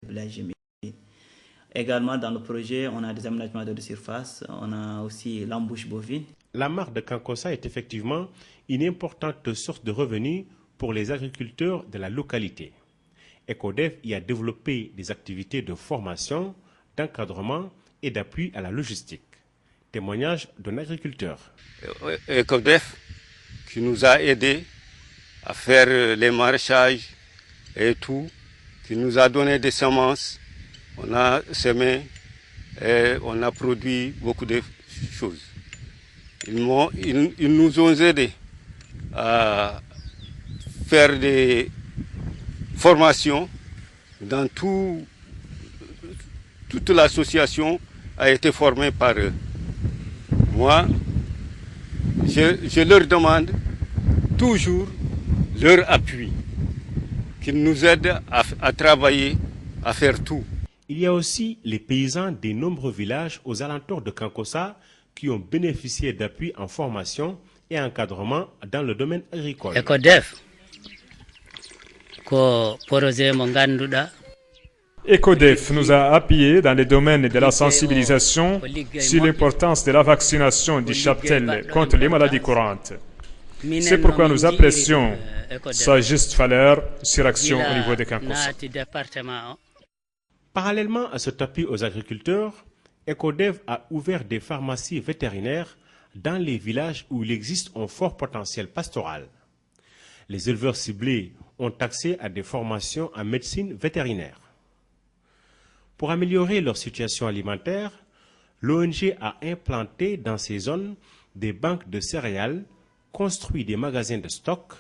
villages. Également, dans le projet, on a des aménagements de surface, on a aussi l'embouche bovine. La mare de Kankossa est effectivement une importante source de revenus pour les agriculteurs de la localité. EcoDev y a développé des activités de formation, d'encadrement et d'appui à la logistique. Témoignage d'un agriculteur. EcoDev qui nous a aidés à faire les maraîchages et tout, qui nous a donné des semences. On a semé et on a produit beaucoup de choses. Ils nous ont aidés à faire des formations dans toute l'association a été formée par eux. Moi, je leur demande toujours leur appui, qu'ils nous aident à travailler, à faire tout. Il y a aussi les paysans des nombreux villages aux alentours de Kankossa qui ont bénéficié d'appui en formation et encadrement dans le domaine agricole. EcoDev nous a appuyés dans les domaines de la sensibilisation sur l'importance de la vaccination du cheptel contre les maladies courantes. C'est pourquoi nous apprécions sa juste valeur sur action au niveau de Kankossa. Parallèlement à cet appui aux agriculteurs, EcoDev a ouvert des pharmacies vétérinaires dans les villages où il existe un fort potentiel pastoral. Les éleveurs ciblés ont accès à des formations en médecine vétérinaire. Pour améliorer leur situation alimentaire, l'ONG a implanté dans ces zones des banques de céréales, construit des magasins de stock.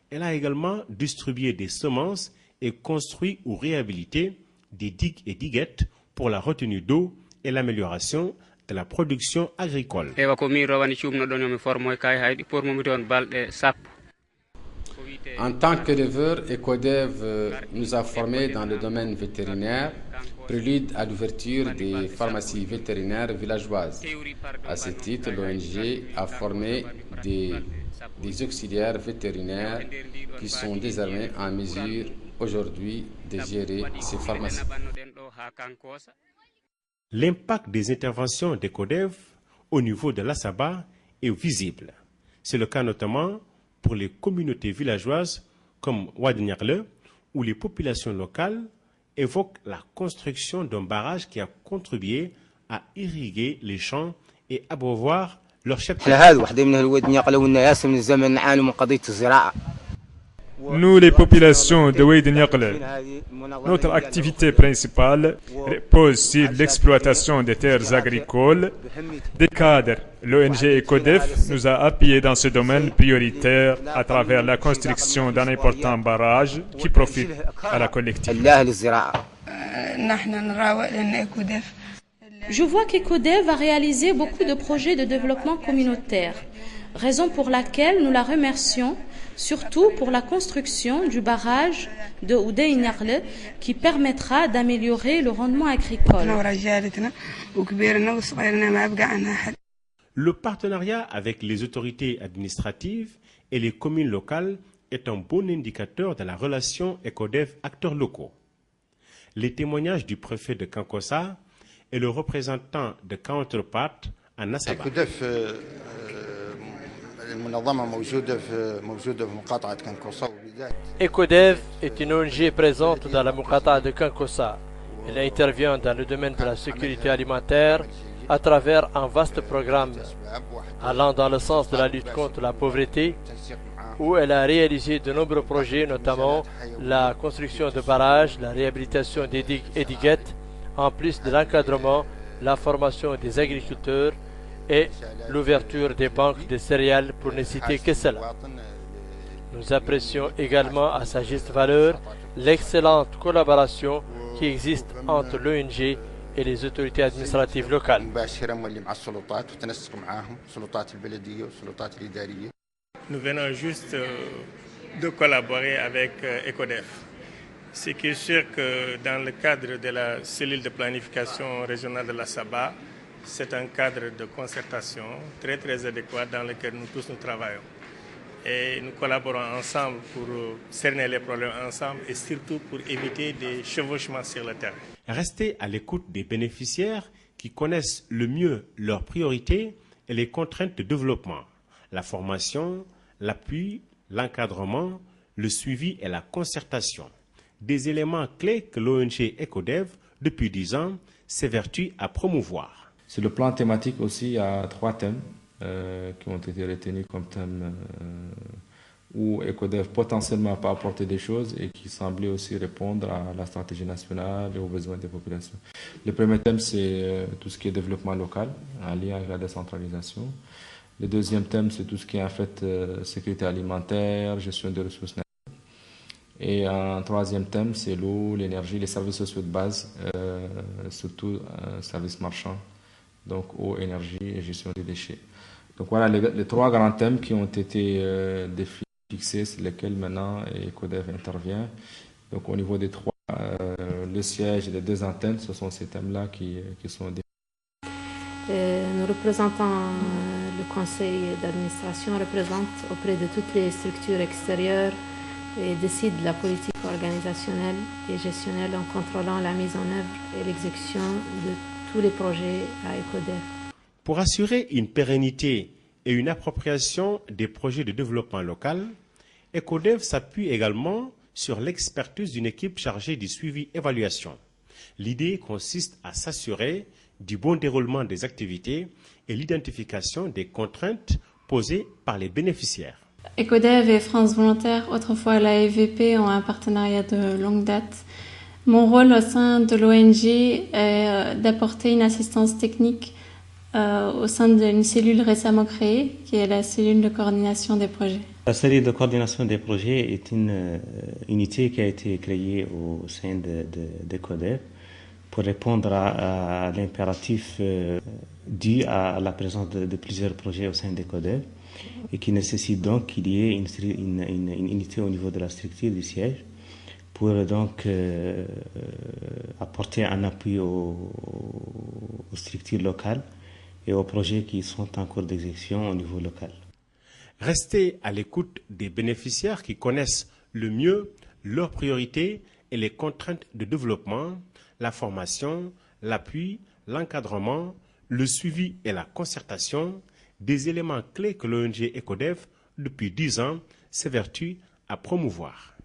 Elle a également distribué des semences et construit ou réhabilité des digues et diguettes pour la retenue d'eau et l'amélioration de la production agricole. En tant qu'éleveur, EcoDev nous a formés dans le domaine vétérinaire, prélude à l'ouverture des pharmacies vétérinaires villageoises. À ce titre, l'ONG a formé des auxiliaires vétérinaires qui sont désormais en mesure aujourd'hui de gérer ces pharmacies. L'impact des interventions d'EcoDev au niveau de l'Assaba est visible. C'est le cas notamment pour les communautés villageoises comme Ouadniakle, où les populations locales évoquent la construction d'un barrage qui a contribué à irriguer les champs et abreuvoir leurs cheptels. Nous, les populations de Ouadniakle, notre activité principale repose sur l'exploitation des terres agricoles. Des cadres, l'ONG EcoDev nous a appuyés dans ce domaine prioritaire à travers la construction d'un important barrage qui profite à la collectivité. Je vois qu'EcoDev a réalisé beaucoup de projets de développement communautaire, raison pour laquelle nous la remercions, surtout pour la construction du barrage de Ouadniakle qui permettra d'améliorer le rendement agricole. Le partenariat avec les autorités administratives et les communes locales est un bon indicateur de la relation EcoDev-acteurs locaux. Les témoignages du préfet de Kankossa et le représentant de Counterpart en Assaba. EcoDev est une ONG présente dans la Muqata'a de Kankossa. Elle intervient dans le domaine de la sécurité alimentaire à travers un vaste programme allant dans le sens de la lutte contre la pauvreté, où elle a réalisé de nombreux projets, notamment la construction de barrages, la réhabilitation des digues et diguettes, en plus de l'encadrement, la formation des agriculteurs et l'ouverture des banques de céréales pour ne citer que cela. Nous apprécions également à sa juste valeur l'excellente collaboration qui existe entre l'ONG et les autorités administratives locales. Nous venons juste de collaborer avec EcoDev. Ce qui est sûr que dans le cadre de la cellule de planification régionale de l'Assaba, c'est un cadre de concertation très adéquat dans lequel nous tous nous travaillons. Et nous collaborons ensemble pour cerner les problèmes ensemble et surtout pour éviter des chevauchements sur le terrain. Restez à l'écoute des bénéficiaires qui connaissent le mieux leurs priorités et les contraintes de développement, la formation, l'appui, l'encadrement, le suivi et la concertation. Des éléments clés que l'ONG ECODEV, depuis 10 ans, s'évertue à promouvoir. Sur le plan thématique aussi, il y a 3 thèmes qui ont été retenus comme thèmes où ECODEV potentiellement peut apporter des choses et qui semblaient aussi répondre à la stratégie nationale et aux besoins des populations. Le premier thème, c'est tout ce qui est développement local, en lien avec la décentralisation. Le deuxième thème, c'est tout ce qui est en fait sécurité alimentaire, gestion des ressources naturelles. Et un troisième thème, c'est l'eau, l'énergie, les services sociaux de base, surtout services marchands, donc eau, énergie et gestion des déchets. Donc voilà les 3 grands thèmes qui ont été fixés, sur lesquels maintenant ECODEV intervient. Donc au niveau des 3, le siège et les 2 antennes, ce sont ces thèmes-là qui sont définis. Nous représentons le conseil d'administration, représente auprès de toutes les structures extérieures et décide de la politique organisationnelle et gestionnelle en contrôlant la mise en œuvre et l'exécution de tous les projets à ECODEV. Pour assurer une pérennité et une appropriation des projets de développement local, ECODEV s'appuie également sur l'expertise d'une équipe chargée du suivi-évaluation. L'idée consiste à s'assurer du bon déroulement des activités et l'identification des contraintes posées par les bénéficiaires. ECODEV et France Volontaire, autrefois la EVP, ont un partenariat de longue date. Mon rôle au sein de l'ONG est d'apporter une assistance technique au sein d'une cellule récemment créée, qui est la cellule de coordination des projets. La cellule de coordination des projets est une unité qui a été créée au sein d'ECODEV pour répondre à l'impératif dû à la présence de plusieurs projets au sein d'ECODEV et qui nécessite donc qu'il y ait une unité au niveau de la structure du siège pour donc apporter un appui aux structures locales et aux projets qui sont en cours d'exécution au niveau local. Restez à l'écoute des bénéficiaires qui connaissent le mieux leurs priorités et les contraintes de développement, la formation, l'appui, l'encadrement, le suivi et la concertation, des éléments clés que l'ONG ECODEV, depuis 10 ans, s'évertue à promouvoir.